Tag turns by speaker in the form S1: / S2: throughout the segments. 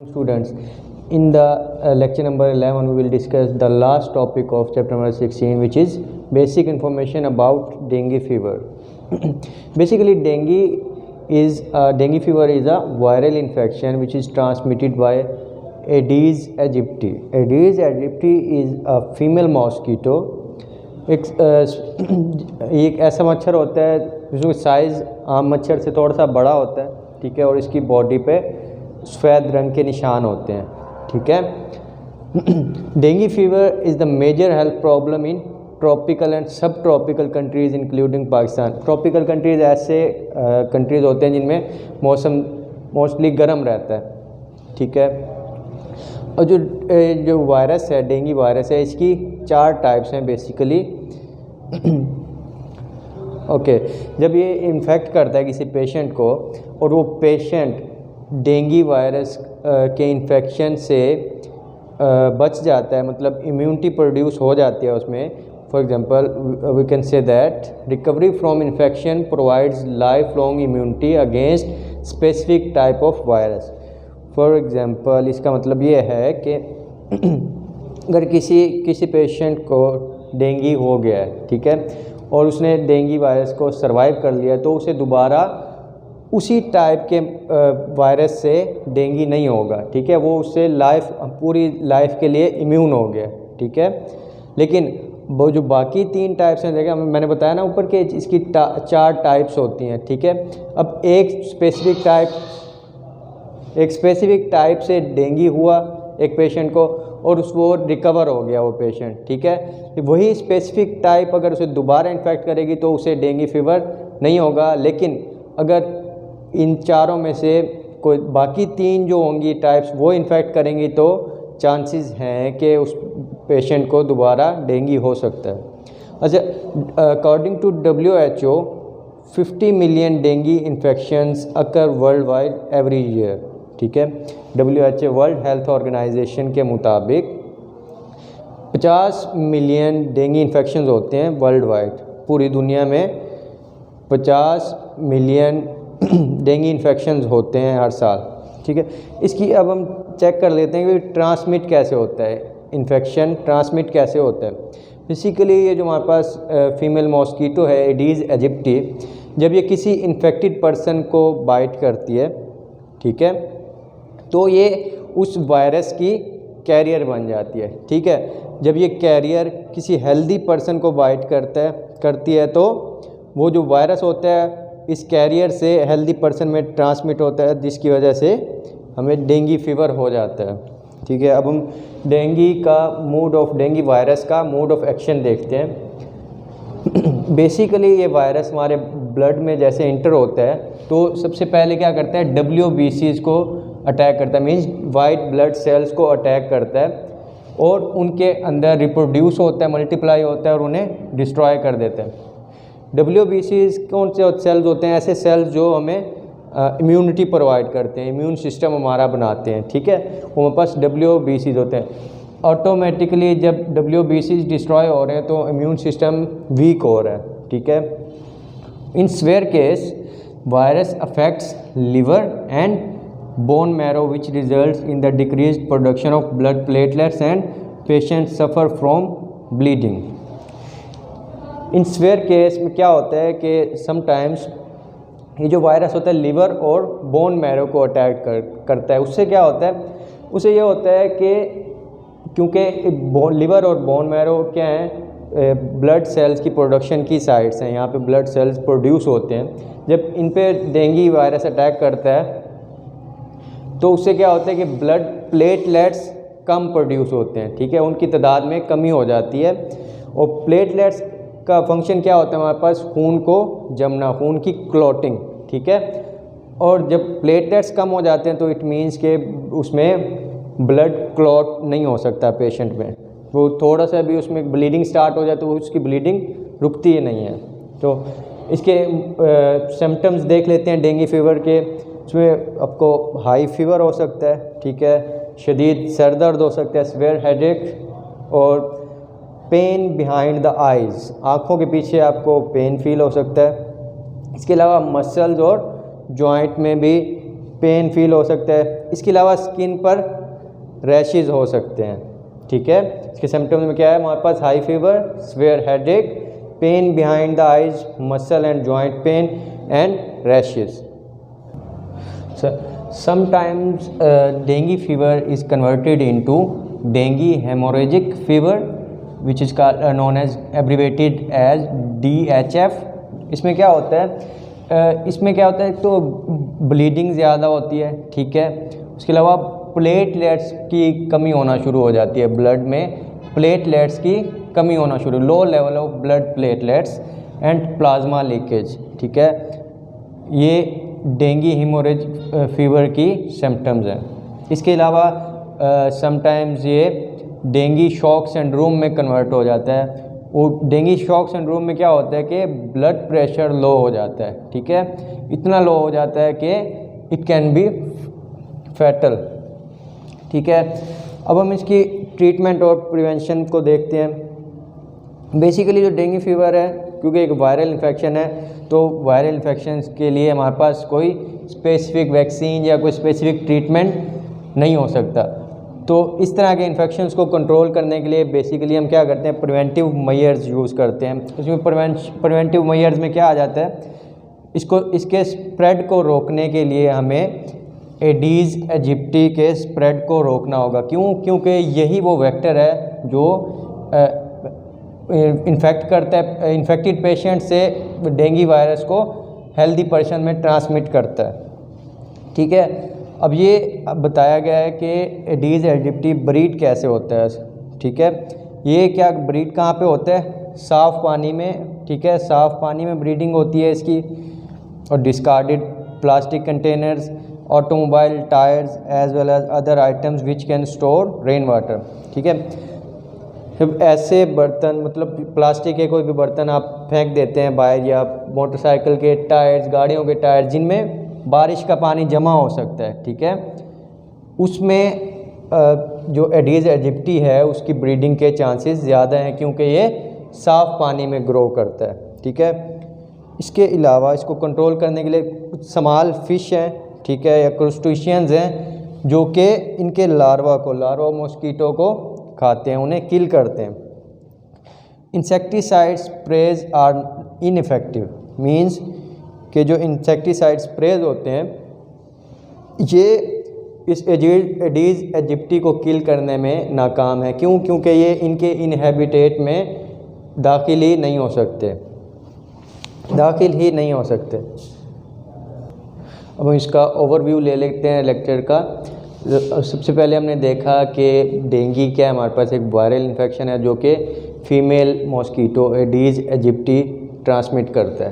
S1: Students, in the lecture number 11 we will discuss the last topic of chapter number 16, which is basic information about dengue fever. Basically dengue fever is a viral infection which is transmitted by Aedes aegypti. Aedes aegypti is a female mosquito. एक ऐसा मच्छर होता है जिसका size आम मच्छर से थोड़ा सा बड़ा होता है, ठीक है, और इसकी बॉडी पे सफ़ेद रंग के निशान होते हैं, ठीक है। Dengue fever is the major health problem in tropical and subtropical countries including Pakistan. Tropical countries ऐसे कंट्रीज़ होते हैं जिनमें मौसम मोस्टली गर्म रहता है, ठीक है। और जो वायरस है, डेंगू वायरस है, इसकी 4 टाइप्स हैं बेसिकली। ओके, जब ये इन्फेक्ट करता है किसी पेशेंट को और वो पेशेंट डेंगू वायरस के इन्फेक्शन से बच जाता है, मतलब इम्यूनिटी प्रोड्यूस हो जाती है उसमें। For example we can say that recovery from infection provides life long immunity against specific type of virus. For example इसका मतलब ये है कि अगर किसी पेशेंट को डेंगू हो गया है, ठीक है, और उसने डेंगू वायरस को सर्वाइव कर लिया, तो उसे दोबारा उसी टाइप के वायरस से डेंगू नहीं होगा, ठीक है। वो उससे पूरी लाइफ के लिए इम्यून हो गया, ठीक है। लेकिन वो जो बाकी 3 टाइप्स हैं, देखिए मैंने बताया ना ऊपर के इसकी 4 टाइप्स होती हैं, ठीक है। अब एक स्पेसिफिक टाइप से डेंगू हुआ एक पेशेंट को और वो रिकवर हो गया वो पेशेंट, ठीक है। वही स्पेसिफिक टाइप अगर उसे दोबारा इन्फेक्ट करेगी तो उसे डेंगू फीवर नहीं होगा। लेकिन अगर इन चारों में से कोई बाकी 3 जो होंगी टाइप्स वो इन्फेक्ट करेंगी तो चांसेस हैं कि उस पेशेंट को दोबारा डेंगू हो सकता है। अच्छा, according to WHO 50 million dengue infections occur worldwide every year, ठीक है। WHO वर्ल्ड हेल्थ ऑर्गेनाइजेशन के मुताबिक 50 मिलियन डेंगू इन्फेक्शंस होते हैं वर्ल्ड वाइड, पूरी दुनिया में 50 मिलियन डेंगू इन्फेक्शंस होते हैं हर साल, ठीक है। इसकी अब हम चेक कर लेते हैं कि ट्रांसमिट कैसे होता है, इन्फेक्शन ट्रांसमिट कैसे होता है। बेसिकली ये जो हमारे पास फीमेल मॉस्कीटो है एडीज़ एजिप्टी, जब ये किसी इन्फेक्टेड पर्सन को बाइट करती है, ठीक है, तो ये उस वायरस की कैरियर बन जाती है, ठीक है। जब ये कैरियर किसी हेल्दी पर्सन को बाइट करती है तो वो जो वायरस होता है इस कैरियर से हेल्दी पर्सन में ट्रांसमिट होता है, जिसकी वजह से हमें डेंगू फीवर हो जाता है, ठीक है। अब हम डेंगू वायरस का मोड ऑफ एक्शन देखते हैं। बेसिकली ये वायरस हमारे ब्लड में जैसे इंटर होता है तो सबसे पहले क्या करता है, WBCs को अटैक करता है, मीन्स वाइट ब्लड सेल्स को अटैक करता है और उनके अंदर रिप्रोड्यूस होता है, मल्टीप्लाई होता है और उन्हें डिस्ट्रॉय कर देता है। WBCs कौन से सेल्स होते हैं? ऐसे सेल्स जो हमें इम्यूनिटी प्रोवाइड करते हैं, इम्यून सिस्टम हमारा बनाते हैं, ठीक है, वो हमारे पास WBCs होते हैं। ऑटोमेटिकली जब WBCs डिस्ट्रॉय हो रहे हैं तो इम्यून सिस्टम वीक हो रहा है, ठीक है। In severe case virus affects liver and bone marrow which results in the decreased production of blood platelets and patient suffer from bleeding. In severe case में क्या होता है कि समटाइम्स ये जो वायरस होता है लिवर और बोन मैरो को अटैक करता है। उससे क्या होता है, उसे ये होता है कि क्योंकि लिवर और बोन मैरो क्या हैं, ब्लड सेल्स की प्रोडक्शन की साइट्स हैं, यहाँ पे ब्लड सेल्स प्रोड्यूस होते हैं। जब इन पे डेंगू वायरस अटैक करता है तो उससे क्या होता है कि ब्लड प्लेटलेट्स कम प्रोड्यूस होते हैं, ठीक है, उनकी तादाद में कमी हो जाती है। और प्लेटलेट्स का फंक्शन क्या होता है हमारे पास, खून को जमना, खून की क्लॉटिंग, ठीक है। और जब प्लेटलेट्स कम हो जाते हैं तो इट मीन्स के उसमें ब्लड क्लॉट नहीं हो सकता पेशेंट में, वो थोड़ा सा भी उसमें ब्लीडिंग स्टार्ट हो जाए तो उसकी ब्लीडिंग रुकती ही नहीं है। तो इसके सिम्टम्स देख लेते हैं डेंगू फीवर के। उसमें आपको हाई फीवर हो सकता है, ठीक है, शदीद सर दर्द हो सकता है, सीवियर हेडेक और पेन बिहाइंड द आइज़, आँखों के पीछे आपको पेन फील हो सकता है। इसके अलावा मसल्स और जॉइंट में भी पेन फील हो सकता है। इसके अलावा स्किन पर रैशेज हो सकते हैं, ठीक है। इसके सिम्टम्स में क्या है हमारे पास, high fever, severe headache, pain behind the eyes, muscle and joint pain and rashes. Sometimes dengue fever is converted into dengue hemorrhagic fever, which is known as abbreviated as DHF। इसमें क्या होता है, तो ब्लीडिंग ज़्यादा होती है, ठीक है। उसके अलावा प्लेटलेट्स की कमी होना शुरू हो जाती है, ब्लड में प्लेटलेट्स की कमी होना शुरू, low level of blood platelets and plasma leakage, ठीक है। ये डेंगी हेमोरेज फीवर की सिम्टम्स हैं। इसके अलावा समटाइम्स ये डेंगी शॉक सिंड्रोम में कन्वर्ट हो जाता है। वो डेंगी शॉक सिंड्रोम में क्या होता है कि ब्लड प्रेशर लो हो जाता है, ठीक है, इतना लो हो जाता है कि इट कैन बी फैटल, ठीक है। अब हम इसकी ट्रीटमेंट और प्रिवेंशन को देखते हैं। बेसिकली जो डेंगू फीवर है, क्योंकि एक वायरल इन्फेक्शन है, तो वायरल इन्फेक्शन के लिए हमारे पास कोई स्पेसिफिक वैक्सीन या कोई स्पेसिफिक ट्रीटमेंट नहीं हो सकता। तो इस तरह के इन्फेक्शंस को कंट्रोल करने के लिए बेसिकली हम क्या करते हैं, प्रिवेंटिव मेजर्स यूज़ करते हैं। उसमें प्रिवेंटिव मेजर्स में क्या आ जाता है, इसके स्प्रेड को रोकने के लिए हमें एडीज़ एजिप्टी के स्प्रेड को रोकना होगा। क्यों? क्योंकि यही वो वेक्टर है जो इन्फेक्ट करता है, इन्फेक्टेड पेशेंट से डेंगू वायरस को हेल्दी पर्सन में ट्रांसमिट करता है, ठीक है। अब ये बताया गया है कि एडीज़ एजिप्टी ब्रीड कैसे होता है, ठीक है। ये क्या ब्रीड कहाँ पे होता है, साफ़ पानी में, ठीक है, साफ़ पानी में ब्रीडिंग होती है इसकी। और discarded plastic containers, automobile tyres as well as other items which can store rain water, ठीक है। जब ऐसे बर्तन, मतलब प्लास्टिक के कोई भी बर्तन आप फेंक देते हैं बाहर, या मोटरसाइकिल के टायर्स, गाड़ियों के टायर्स जिनमें बारिश का पानी जमा हो सकता है, ठीक है, उसमें जो एडीज़ एजिप्टी है उसकी ब्रीडिंग के चांसेस ज़्यादा हैं, क्योंकि ये साफ़ पानी में ग्रो करता है, ठीक है। इसके अलावा इसको कंट्रोल करने के लिए कुछ स्मॉल फिश हैं, ठीक है, या क्रूस्टेशियंस हैं, जो कि इनके लार्वा मॉस्किटो को खाते हैं, उन्हें किल करते हैं। Insecticide sprays are ineffective, means कि जो इंसेक्टिसाइड स्प्रेज होते हैं ये इस एडीज़ एजिप्टी को किल करने में नाकाम है। क्यों? क्योंकि ये इनके इनहैबिटेट में दाखिल ही नहीं हो सकते। अब हम इसका ओवरव्यू ले लेते हैं लेक्चर का। सबसे पहले हमने देखा कि डेंगू क्या है, हमारे पास एक वायरल इन्फेक्शन है जो कि female mosquito Aedes aegypti transmit करता है,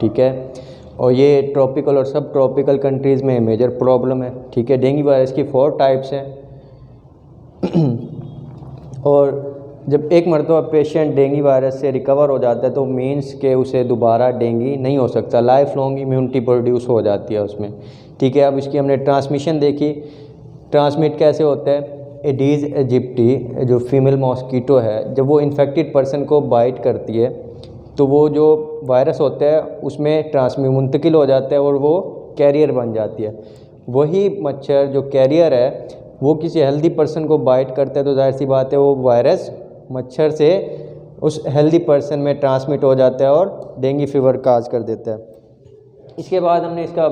S1: ठीक है। और ये ट्रॉपिकल और सब ट्रॉपिकल कंट्रीज़ में मेजर प्रॉब्लम है, ठीक है। डेंगू वायरस की 4 टाइप्स हैं। और जब एक मरतबा पेशेंट डेंगू वायरस से रिकवर हो जाता है तो मीन्स के उसे दोबारा डेंगू नहीं हो सकता, लाइफ लॉन्ग इम्यूनिटी प्रोड्यूस हो जाती है उसमें, ठीक है। अब इसकी हमने ट्रांसमिशन देखी, ट्रांसमिट कैसे होता है। एडीज़ एजिप्टी जो फीमेल मॉस्किटो है, जब वो इन्फेक्टेड पर्सन को बाइट करती है तो वो जो वायरस होता है उसमें मुंतकिल हो जाता है और वो कैरियर बन जाती है। वही मच्छर जो कैरियर है वो किसी हेल्दी पर्सन को बाइट करता है तो जाहिर सी बात है वो वायरस मच्छर से उस हेल्दी पर्सन में ट्रांसमिट हो जाता है और डेंगू फीवर काज कर देता है। इसके बाद हमने इसका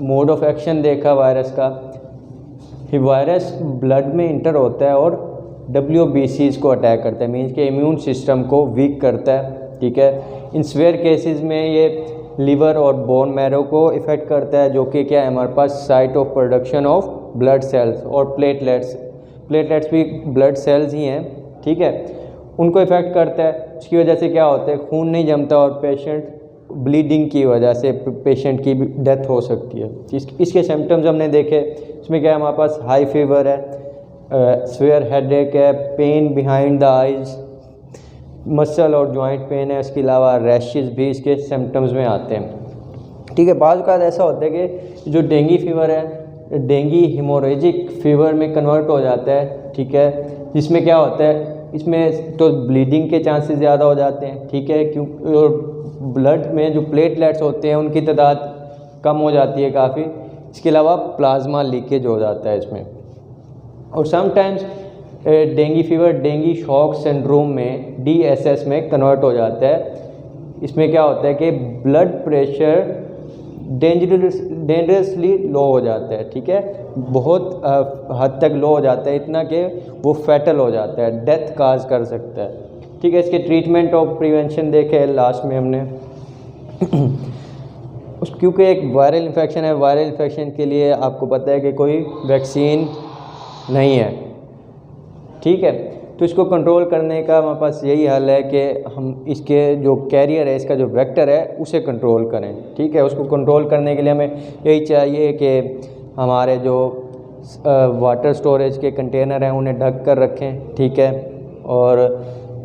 S1: मोड ऑफ एक्शन देखा वायरस का। ये वायरस ब्लड में इंटर होता है और WBCs को अटैक करता है, मीन्स के इम्यून सिस्टम को वीक करता है, ठीक है। इन सीवियर केसेस में ये लीवर और बोन मैरो को इफ़ेक्ट करता है, जो कि क्या है हमारे पास site of production of blood cells और प्लेटलेट्स भी ब्लड सेल्स ही हैं, ठीक है, उनको इफ़ेक्ट करता है। इसकी वजह से क्या होता है, खून नहीं जमता और पेशेंट ब्लीडिंग की वजह से पेशेंट की डेथ हो सकती है। इसके सिम्टम्स हमने देखे। इसमें क्या है हमारे पास हाई फीवर है, सिवियर हेडेक है, pain behind the eyes, muscle और जॉइंट पेन है। इसके अलावा रैशेस भी इसके सिम्टम्स में आते हैं, ठीक है। बाज़ का ऐसा होता है कि जो डेंगू फीवर है डेंगू हेमोरेजिक फीवर में कन्वर्ट हो जाता है, ठीक है। जिसमें क्या होता है, इसमें तो ब्लीडिंग के चांसेस ज़्यादा हो जाते हैं, ठीक है, क्योंकि और ब्लड में जो प्लेटलेट्स होते हैं उनकी तादाद कम हो जाती है काफ़ी। इसके अलावा प्लाज्मा लीकेज हो जाता है इसमें। और sometimes dengue fever dengue shock syndrome में DSS में कन्वर्ट हो जाता है। इसमें क्या होता है कि ब्लड प्रेशर डेंजरसली लो हो जाता है, ठीक है, बहुत हद तक लो हो जाता है, इतना कि वो फैटल हो जाता है, डेथ काज कर सकता है, ठीक है। इसके ट्रीटमेंट और प्रिवेंशन देखे लास्ट में हमने क्योंकि एक वायरल इन्फेक्शन है, वायरल इन्फेक्शन के लिए आपको पता है कि कोई वैक्सीन नहीं है, ठीक है। तो इसको कंट्रोल करने का हमारे पास यही हल है कि हम इसके जो कैरियर है, इसका जो वेक्टर है, उसे कंट्रोल करें, ठीक है। उसको कंट्रोल करने के लिए हमें यही चाहिए कि हमारे जो वाटर स्टोरेज के कंटेनर हैं उन्हें ढक कर रखें, ठीक है। और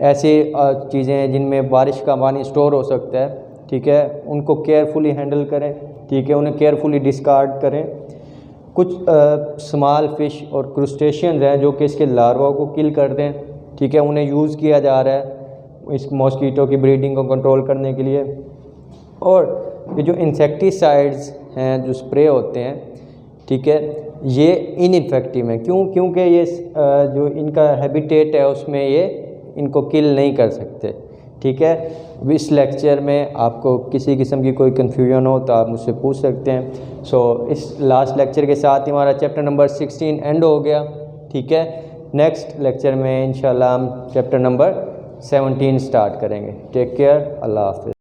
S1: ऐसी चीज़ें हैं जिनमें बारिश का पानी स्टोर हो सकता है, ठीक है, उनको केयरफुली हैंडल करें, ठीक है, उन्हें केयरफुली डिस्कार्ड करें। कुछ स्मॉल फ़िश और क्रूस्टेशियंस हैं जो कि इसके लार्वा को किल करते हैं, ठीक है, उन्हें यूज़ किया जा रहा है इस मॉस्कीटो की ब्रीडिंग को कंट्रोल करने के लिए। और ये जो इंसेक्टिसाइड्स हैं जो स्प्रे होते हैं, ठीक है, ये इनइफेक्टिव हैं। क्योंकि ये जो इनका हैबिटेट है उसमें ये इनको किल नहीं कर सकते, ठीक है। इस लेक्चर में आपको किसी किस्म की कोई कन्फ्यूजन हो तो आप मुझसे पूछ सकते हैं। सो इस लास्ट लेक्चर के साथ ही हमारा चैप्टर नंबर 16 एंड हो गया, ठीक है। नेक्स्ट लेक्चर में इंशाल्लाह हम चैप्टर नंबर 17 स्टार्ट करेंगे। टेक केयर, अल्लाह हाफ़िज़।